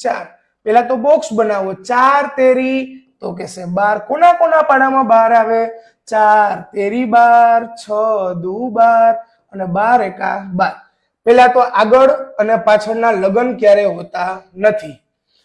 4. પેલા તો બોક્સ બનાવો. 4 તેરી તો કે છે 12. કોના કોના પાડામાં 12 આવે? 4 તેરી 12, 6 દુ 12 અને 12 એકા 12. પેલા તો આગળ અને પાછળના લગન ક્યારે હોતા નથી.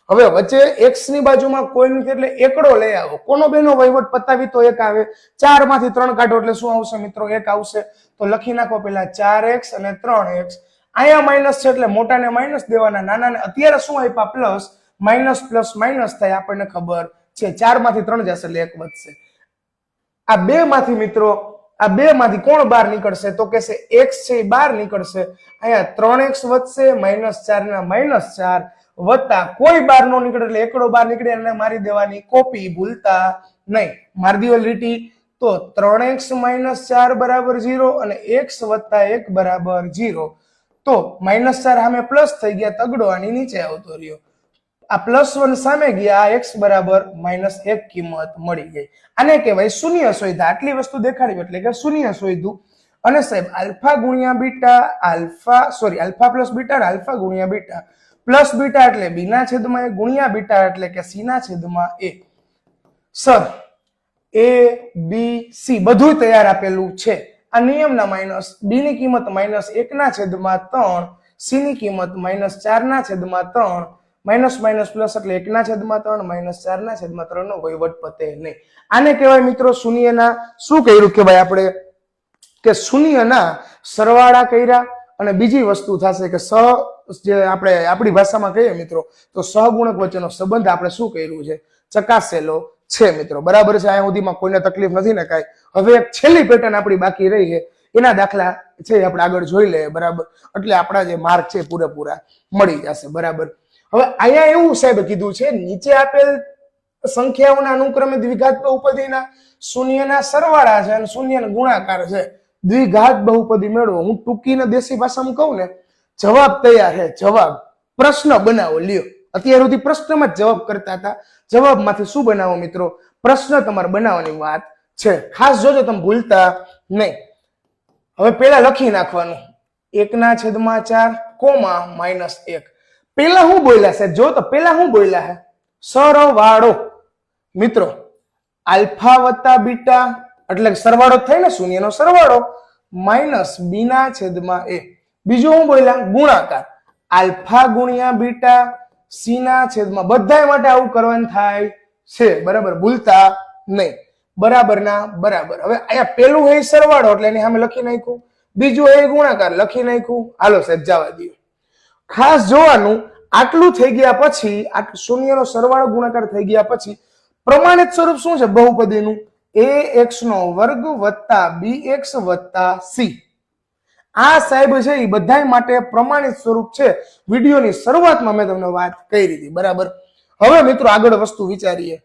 હવે વચ્ચે x ની બાજુમાં કોઈ નથી એટલે એકડો લઈ આવો. કોનો બેનો વહીવટ પતાવી તો 1 આવે. 4 માંથી 3 કાઢો એટલે શું આવશે મિત્રો? 1 આવશે. તો લખી નાખો પેલા 4x અને 3x. અહીંયા માઇનસ છે એટલે મોટાને માઇનસ દેવાના, નાનાને અત્યારે શું આપ્યા? પ્લસ. માઇનસ પ્લસ માઇનસ થાય આપણને ખબર છે. 4 માંથી 3 જશે એટલે 1 વધશે. આ બે માંથી મિત્રો, આ બે માંથી કોણ બહાર નીકળશે? તો કે છે x છે એ બહાર નીકળશે. અહીંયા 3x વધશે, -4 ના -4 વત્તા કોઈ બાર નો નીકળે એટલે એકડો બાર નીકળે અને મારી દેવાની કોપી, ભૂલતા નહીં. મારી દેવાલ રીટી. તો 3x - 4 બરાબર 0 અને x વત્તા 1 બરાબર 0. તો -4 સામે પ્લસ થઈ ગયા, તગડો આની નીચે આવતો રહ્યો. આ +1 સામે ગયા, આ x બરાબર -1 કિંમત મળી ગઈ. આને કહેવાય શૂન્ય શોધ્યા. આટલી વસ્તુ દેખાડી એટલે કે શૂન્ય શોધ્યું. અને સાહેબ આલ્ફા ગુણ્યા beta, alpha plus beta, alpha ગુણ્યા બીટા, પ્લસ બીટા એટલે બી ના છેદમાં એ, ગુણ્યા બીટા એટલે કે સી ના છેદમાં એ. સર એ બી સી બધું તૈયાર આપેલું છે. આ નિયમના માઇનસ, બી ની કિંમત -1 ના છેદમાં 3, સી ની કિંમત -4 ના છેદમાં 3, માઇનસ માઇનસ પ્લસ એટલે 1 ના છેદમાં 3, -4 ના છેદમાં 3 નો વહીવટ પતે નહીં. આને કહેવાય મિત્રો શૂન્યના શું કર્યું કે ભાઈ આપણે કે શૂન્યના સરવાળા કર્યા. અને બીજી વસ્તુ થશે કે જે આપણે આપણી ભાષામાં કહીએ મિત્રો તો સહગુણક વચ્ચેનો સંબંધ આપણે શું કર્યું છે? ચકાસેલો છે મિત્રો. બરાબર છે? અહીંયા સુધીમાં કોઈને તકલીફ નથી ને કાંઈ? હવે એક છેલ્લી પેટર્ન આપણી બાકી રહી છે, એના દાખલા છે આપણે આગળ જોઈ લઈએ. બરાબર? એટલે આપણા જે માર્ક છે પૂરેપૂરા મળી જશે. બરાબર? હવે અહીંયા એવું સાહેબ કીધું છે, નીચે આપેલ સંખ્યાઓના અનુક્રમે દ્વિઘાત બહુપદીના શૂન્યના સરવાળા છે અને શૂન્યના ગુણાકાર છે. દ્વિઘાત બહુપદી મેળવો. હું ટૂંકીને દેશી ભાષામાં કહું ને, જવાબ તૈયાર છે. જવાબ પ્રશ્ન બનાવો. લ્યો, અત્યાર સુધી પ્રશ્નમાં જ જવાબ કરતા હતા. જવાબમાંથી શું બનાવો મિત્રો? પ્રશ્ન તમારે બનાવવાની વાત છે. ખાસ જોજો, તમે ભૂલતા નહીં. હવે પેલા લખી નાખવાનું 1/4 કોમા -1. પેલા હું બોલ્યા છે? જો તો પેલા હું બોલ્યા છે? સરવાળો મિત્રો. આલ્ફા વત્તા બીટા એટલે સરવાળો થાય ને, શૂન્યનો સરવાળો, માઇનસ બી ના છેદમાં એ. બીજું હું બોલ્યા? ગુણાકાર. આલ્ફા ગુણ્યા બીટા, સી ના છેદમાં. બધા માટે આવું કરવાનું થાય છે. બરાબર? ભૂલતા નહીં. બરાબર ના બરાબર. હવે અહીંયા પેલું હોય સરવાળો એટલે એની સામે લખી નાખ્યું. બીજું હોય ગુણાકાર, લખી નાખ્યું. હાલો સાહેબ જવા દો. ખાસ જોવાનું, આટલું થઈ ગયા પછી, આ શૂન્યનો સરવાળો ગુણાકાર થઈ ગયા પછી પ્રમાણિત સ્વરૂપ શું છે બહુપદીનું? ax નો વર્ગ વત્તા bx વત્તા c. આ સાહેબ છે એ બધા માટે પ્રમાણિત સ્વરૂપ છે. વિડીયોની શરૂઆતમાં મેં તમને વાત કરી હતી. બરાબર? હવે મિત્રો આગળ વસ્તુ વિચારીએ.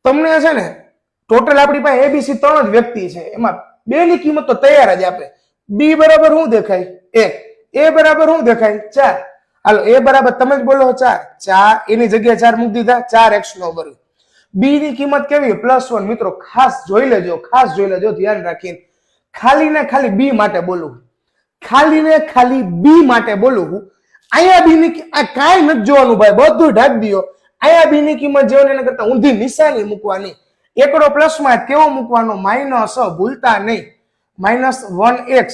તમને છે ને ટોટલ આપણી પાસે abc 3 જ વ્યક્તિ છે, એમાં બે ની કિંમત તો તૈયાર જ આપે. b બરાબર શું દેખાય? 1. a બરાબર શું દેખાય? 4. હાલો a બરાબર તમે જ બોલો 4. એની જગ્યાએ 4 મૂકી દીધા. 4x નો વર્ગ. બી ની કિંમત કેવી? +1. મિત્રો ખાસ જોઈ લેજો, ખાસ જોઈ લેજો, ધ્યાન રાખીને. ખાલી ને ખાલી બી માટે બોલું, ખાલી ને ખાલી બી માટે બોલું. અહીંયા બી ની કાંઈ નથી જોવાનું ભાઈ, બધું ઢાંકી દો. અહીંયા બી ની કિંમત જેવાની એના કરતા ઊંધી નિશાની મૂકવાની. એકડો પ્લસમાં કેવો મૂકવાનો? માઇનસ. ભૂલતા નહીં. -1x.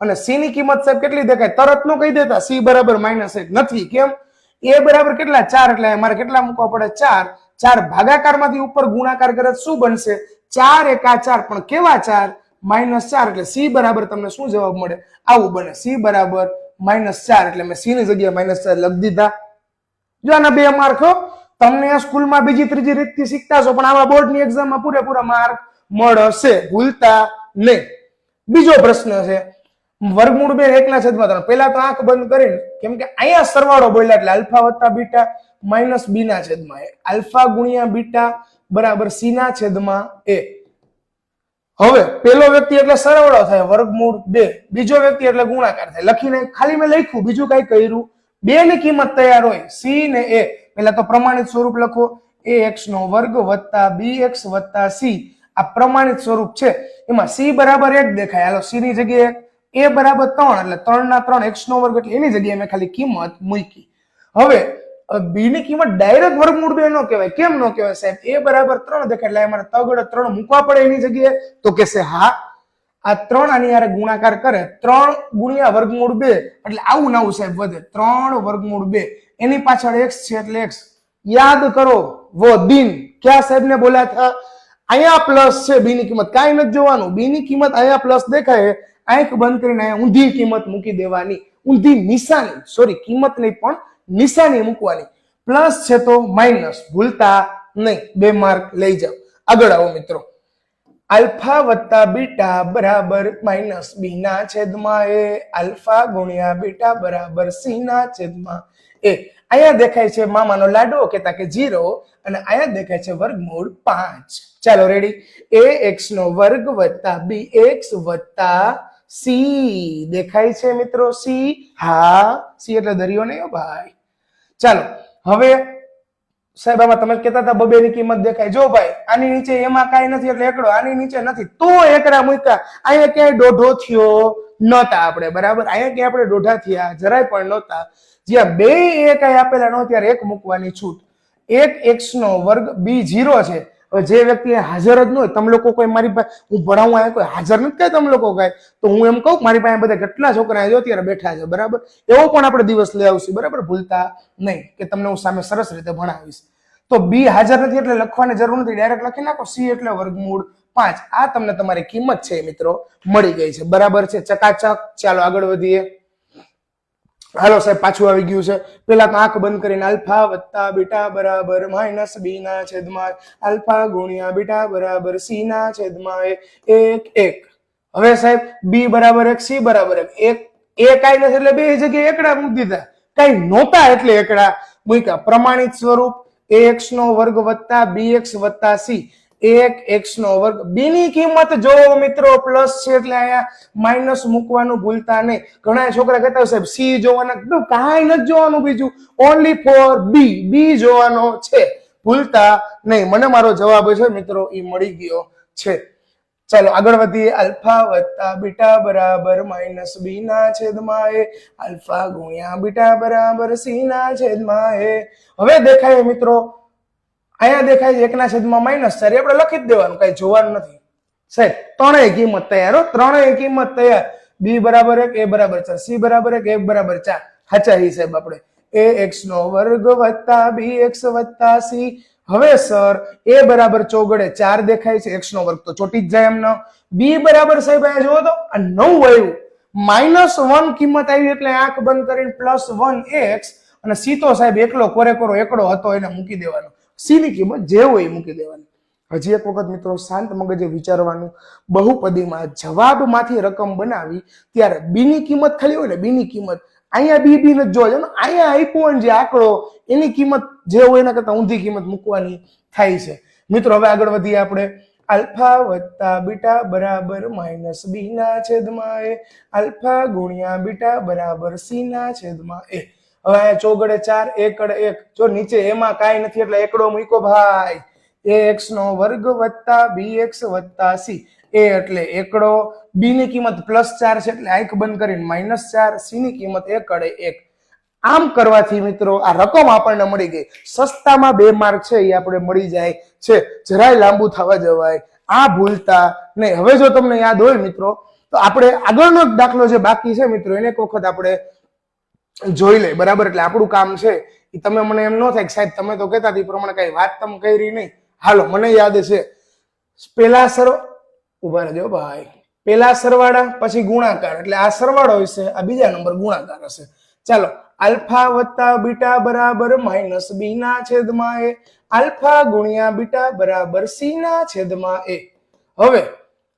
અને સી ની કિંમત સાહેબ કેટલી દેખાય? તરત નો કહી દેતા સી બરાબર -1 નથી. કેમ? એ બરાબર કેટલા? 4. એટલે મારે કેટલા મૂકવા પડે? 4. 4 ભાગાકારમાંથી ઉપર ગુણાકાર કરે શું બનશે? 4 એકા 4. પણ કેવા 4? -4. એટલે સી બરાબર તમને શું જવાબ મળે? આવું બને. સી બરાબર -4. એટલે મેં સી ની જગ્યાએ -4 લખી દીધા. જો આના 2 માર્ક. તમને સ્કૂલમાં બીજી ત્રીજી રીતથી શીખતા છો, પણ આવા બોર્ડની એક્ઝામમાં પૂરેપૂરા માર્ક મળશે. ભૂલતા નહીં. બીજો પ્રશ્ન છે વર્ગમૂળ 2 1/3. પેલા તો આંખ બંધ કરીને, કેમ કે અહીંયા સરવાળો બોલ્યા એટલે આલ્ફા વત્તા બીટા માઇનસ બી ના છેદમાં એ. આલ્ફા ગુણ્યા બીટા બરાબર સી ના છેદમાં એ. હવે પેલો વ્યક્તિ એટલે સરવાળો થાય વર્ગમૂળ 2, બીજો વ્યક્તિ એટલે ગુણાકાર થાય. લખીને ખાલી મેં લખ્યું, બીજું કઈ કર્યું? 2 ની કિંમત તૈયાર હોય, c ને a. પેલા તો પ્રમાણિત સ્વરૂપ લખો, ax નો વર્ગ વત્તા bx વત્તા c. આ પ્રમાણિત સ્વરૂપ છે. એમાં c બરાબર 1 દેખાય, હાલો c ની જગ્યાએ a બરાબર 3 એટલે 3 ના 3 x નો વર્ગ એટલે એની જગ્યાએ મેં ખાલી કિંમત મૂકી. હવે b ની કિંમત ડાયરેક્ટ વર્ગમૂળ 2 નો કહેવાય. કેમ નો કહેવાય સાહેબ? a બરાબર 3 દેખાય એટલે મારે તગડે 3 મૂકવા પડે એની જગ્યાએ. તો કહેશે હા, આ 3 આની હારે ગુણાકાર કરે, 3 ગુણ્યા વર્ગમૂળ 2 એટલે આવું નવું સાહેબ વધે, 3 વર્ગમૂળ 2. એની પાછળ x છે એટલે x. યાદ કરો વો દિન ક્યાં સાહેબ ને બોલ્યા હતા? અહીંયા પ્લસ છે, b ની કિંમત કાંઈ નથી જોવાનું. b ની કિંમત અહીંયા પ્લસ દેખાય, આંખ બંધ કરીને અહીંયા ઊંધી કિંમત મૂકી દેવાની. ઊંધી નિશાની, સોરી કિંમત નહીં પણ નિશાની મૂકવાની. પ્લસ છે તો માઇનસ ભૂલતા નહીં. 2 માર્ક લઈ જાઓ. આગળ આવો મિત્રો. આલ્ફા વત્તા બીટા બરાબર માઇનસ b ના છેદમાં a. આલ્ફા ગુણ્યા બીટા બરાબર c ના છેદમાં a. અહીંયા દેખાય છે મામાનો લાડવો કહેતા કે 0 અને અહીંયા દેખાય છે વર્ગમૂળ 5. ચાલો રેડી. ax નો વર્ગ વત્તા bx વત્તા c દેખાય છે મિત્રો c. હા, c એટલે દરિયો નહીં ભાઈ. ચાલો હવે સાહેબ આમાં તમે કહેતા હતા બબે ની કિંમત દેખાય. જો ભાઈ આની નીચે એમાં કાંઈ નથી એટલે એકડો, આની નીચે નથી તો એકડા મૂક્યા. અહીંયા ક્યાંય દોઢો થયો નહોતા આપણે, બરાબર? અહીંયા ક્યાંય આપણે દોઢા થયા જરાય પણ નહોતા. જ્યાં 2 એ કાંઈ આપેલા ન ત્યારે 1 મૂકવાની છૂટ. 1 x નો વર્ગ b 0 છે. હવે જે વ્યક્તિ હાજર જ ન હોય, તમે લોકો કોઈ મારી પાસે હું ભણાવું અહીંયા કોઈ હાજર નથી કાંઈ તમે લોકો કાંઈ, તો હું એમ કહું મારી પાસે બધા કેટલા છોકરા જો અત્યારે બેઠા છે, બરાબર? એવો પણ આપણે દિવસ લઈ આવશું, બરાબર? ભૂલતા નહીં કે તમને હું સામે સરસ રીતે ભણાવીશ. તો b હાજર નથી એટલે લખવાની જરૂર નથી, ડાયરેક્ટ લખી નાખો c એટલે વર્ગમૂળ 5. આ તમને તમારી કિંમત છે મિત્રો મળી ગઈ છે, બરાબર છે? ચકાચક. ચાલો આગળ વધીએ. હાલો સાહેબ પાછું આવી ગયું છે. પેલા તો આંખ બંધ કરીને આલ્ફા વત્તા બીટા બરાબર માઇનસ b ના છેદમાં આલ્ફા ગુણ્યા બીટા બરાબર c ના છેદમાં 1. હવે સાહેબ b બરાબર 1 c બરાબર 1. એ કાંઈ નથી એટલે 2 જગ્યાએ એકડા મૂકી દીધા. કાંઈ નહોતા એટલે એકડા મૂક્યા. પ્રમાણિત સ્વરૂપ ax નો વર્ગ વત્તા bx વત્તા c. 1x નો વર્ગ. b ની કિંમત જો મિત્રો પ્લસ છે એટલે અહીંયા માઇનસ મૂકવાનું ભૂલતા નહીં. ઘણા છોકરા કહેતા સાહેબ c જોવાના, કાંઈ નથી જોવાનું બીજું, ઓનલી ફોર b જોવાનો છે, ભૂલતા નહીં. મને મારો જવાબ છે મિત્રો એ મળી ગયો છે. ચાલો આગળ વધીએ. આલ્ફા વત્તા બીટા બરાબર માઇનસ b ના છેદમાં a. આલ્ફા ગુણ્યા બીટા બરાબર c ના છેદમાં a. હવે દેખાય મિત્રો અહીંયા દેખાય છે 1 ના છેદમાં -4. આપણે લખી જ દેવાનું, કઈ જોવાનું નથી સાહેબ. ત્રણેય કિંમત તૈયાર હો, ત્રણેય કિંમત તૈયાર. b બરાબર 1, a બરાબર 4, c બરાબર 1, a બરાબર 4. સાચા હી સાહેબ આપણે ax નો વર્ગ વત્તા bx વત્તા c. હવે સર a બરાબર ચોગડે 4 દેખાય છે, x નો વર્ગ તો ચોટી જ જાય એમનો. b બરાબર સાહેબ અહીંયા જોવો તો આ 9 આવ્યું, -1 કિંમત આવી એટલે આંખ બંધ કરીને +1x. અને c તો સાહેબ એકલો કોરેકોરો એકડો હતો એને મૂકી દેવાનો. c ની કિંમત જે હોય એ મૂકી દેવાની. હજી એક વખત મિત્રો શાંત મગજે વિચારવાનું. બહુપદીમાં જવાબમાંથી રકમ બનાવી ત્યારે b ની કિંમત ખાલી હોય ને, b ની કિંમત અહીંયા b નથી જોવા જવાનું. અહીંયા આપ્યો જે આંકડો એની કિંમત જે હોય એના કરતા ઊંધી કિંમત મૂકવાની થાય છે. મિત્રો હવે આગળ વધીએ આપણે. આલ્ફા વત્તા બીટા બરાબર માઇનસ b ના છેદમાં a. આલ્ફા ગુણ્યા બીટા બરાબર c ના છેદમાં a. હવે અહીંયા ચોગડે 4, એકડે 1. જો નીચે એમાં કાંઈ નથી એટલે એકડો મૂકો ભાઈ. ax નો વર્ગ વત્તા bx વત્તા c. a એટલે એકડો, b ની કિંમત +4 છે એટલે આંખ બંધ કરીને -4, c ની કિંમત એકડે 1. આમ કરવાથી મિત્રો આ રકમ આપણને મળી ગઈ. સસ્તામાં 2 માર્ક છે એ આપણે મળી જાય છે, જરાય લાંબુ થવા જવાય. આ ભૂલતા નહીં. હવે જો તમને યાદ હોય મિત્રો તો આપણે આગળનો દાખલો જે બાકી છે મિત્રો એને એક વખત આપણે જોઈ લે, બરાબર? એટલે આપણું કામ છે એ તમે મને એમ ન થાય કે સાહેબ તમે તો કહેતા એ પ્રમાણે કઈ વાત તમે કરી નહીં. હાલો મને યાદ છે પેલા ઉભા રહેજો ભાઈ. પેલા સરવાળા પછી ગુણાકાર એટલે આ સરવાળો હશે, આ બીજા નંબર ગુણાકાર હશે. ચાલો આલ્ફા વત્તા બીટા બરાબર માઇનસ b ના છેદમાં a. આલ્ફા ગુણ્યા બીટા બરાબર c ના છેદમાં a. હવે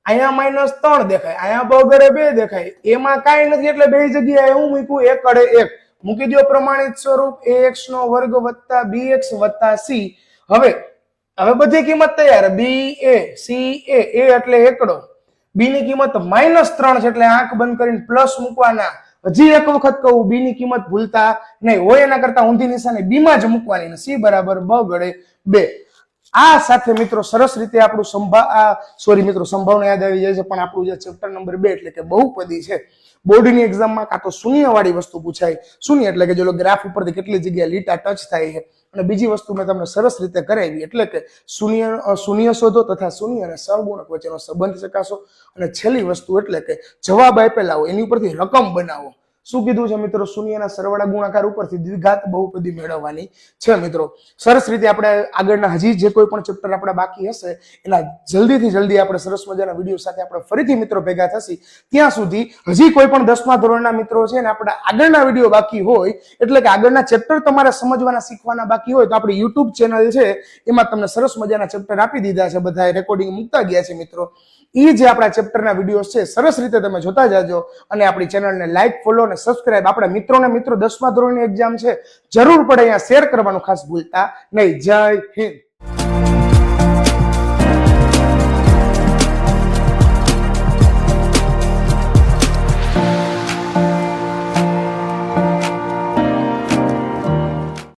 અહીંયા -3 દેખાય, અહીંયા બગડે 2 દેખાય, એમાં કાંઈ નથી એટલે બે જગ્યાએ હું મૂક્યું એકડે 1. મૂકી દો પ્રમાણિત સ્વરૂપ ax નો વર્ગ વત્તા bx વત્તા c. હવે બધી કિંમત તૈયાર. b a c a એટલે એકડો, બી ની કિંમત -3 છે એટલે આંખ બંધ કરીને પ્લસ મૂકવાના. હજી એક વખત કહું, બી ની કિંમત ભૂલતા નહીં. હોય એના કરતા ઊંધી નિશાની બી માં જ મૂકવાની ને સી બરાબર બ ગળે 2. આ સાથે મિત્રો સરસ રીતે આપણું સંભાવના યાદ આવી જાય છે. પણ આપણું જે ચેપ્ટર નંબર 2 એટલે કે બહુપદી છે, બોર્ડની એક્ઝામમાં કાં તો શૂન્ય વાળી વસ્તુ પૂછાય. શૂન્ય એટલે કે જો ગ્રાફ ઉપરથી કેટલી જગ્યાએ લીટા ટચ થાય છે. અને બીજી વસ્તુ મેં તમને સરસ રીતે કરાવી એટલે કે શૂન્ય શોધો તથા શૂન્ય અને સહગુણક વચ્ચેનો સંબંધ ચકાસો. અને છેલ્લી વસ્તુ એટલે કે જવાબ આપેલા હોય એની ઉપરથી રકમ બનાવો. શું કીધું છે મિત્રો? શૂન્યના સરવાળા ગુણાકાર ઉપરથી દ્વિઘાત બહુપદી મેળવવાની છે મિત્રો. સરસ રીતે આપણે આગળના હજી જે કોઈ પણ ચેપ્ટર આપણા બાકી હશે એના જલ્દીથી જલ્દી આપણે સરસ મજાના વિડીયો સાથે આપણે ફરીથી મિત્રો ભેગા થશી. ત્યાં સુધી હજી કોઈ પણ 10મા ધોરણના મિત્રો છે ને આપણા આગળના વિડીયો બાકી હોય એટલે કે આગળના ચેપ્ટર તમારે સમજવાના શીખવાના બાકી હોય તો આપણી યુટ્યુબ ચેનલ છે એમાં તમને સરસ મજાના ચેપ્ટર આપી દીધા છે, બધા રેકોર્ડિંગ મૂકતા ગયા છે મિત્રો. એ જે આપણા ચેપ્ટરના વિડીયો છે સરસ રીતે તમે જોતા જાજો અને આપણી ચેનલને લાઈક, ફોલો અને સબસ્ક્રાઇબ આપણા મિત્રોને 10મા ધોરણની એક્ઝામ છે જરૂર પડે અહીંયા શેર કરવાનું ખાસ ભૂલતા નહીં. જય હિન્દ.